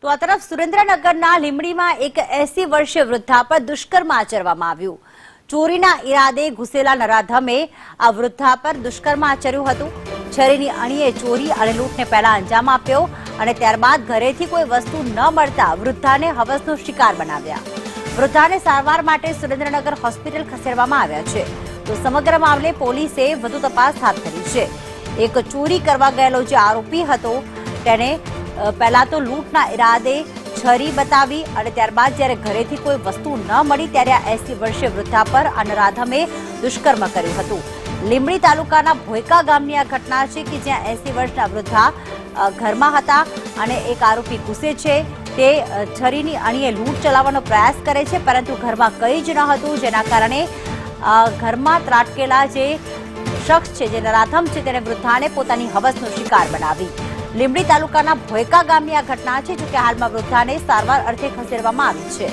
તો આ તરફ સુરેન્દ્રનગરના લીંબડીમાં એક 80 વર્ષીય વૃદ્ધા પર દુષ્કર્મ આચરવામાં આવ્યું। ચોરીના ઈરાદે ઘૂસેલા નરાધમે આ વૃદ્ધા પર દુષ્કર્મ આચર્યું હતું। છરીની અણીએ ચોરી અને લૂંટને પહેલા અંજામ આપ્યો અને ત્યારબાદ ઘરેથી કોઈ વસ્તુ ન મળતા વૃદ્ધાને હવસનો શિકાર બનાવ્યા। વૃદ્ધાને સારવાર માટે સુરેન્દ્રનગર હોસ્પિટલ ખસેડવામાં આવ્યા છે। તો સમગ્ર મામલે પોલીસે વધુ તપાસ હાથ ધરી છે। એક ચોરી કરવા ગયેલો જે આરોપી હતો તેને પહેલા તો લૂંટના ઈરાદે છરી બતાવી અને ત્યારબાદ જ્યારે ઘરેથી કોઈ વસ્તુ ન મળી ત્યારે આ 80 વર્ષીય વૃદ્ધા પર આ નરાધમે દુષ્કર્મ કર્યું હતું। લીંબડી તાલુકાના ભોયકા ગામની આ ઘટના છે કે જ્યાં 80 વર્ષના વૃદ્ધા ઘરમાં હતા અને એક આરોપી ઘૂસે છે। તે છરીની અણીએ લૂંટ ચલાવવાનો પ્રયાસ કરે છે, પરંતુ ઘરમાં કંઈ જ ન હતું, જેના કારણે ઘરમાં ત્રાટકેલા જે શખ્સ છે, જે નરાધમ છે, તેને વૃદ્ધાને પોતાની હવસનો શિકાર બનાવી। લીંબડી તાલુકાના ભોયકા ગામની આ ઘટના છે, જો કે હાલમાં વૃદ્ધાને સારવાર અર્થે ખસેડવામાં આવી છે।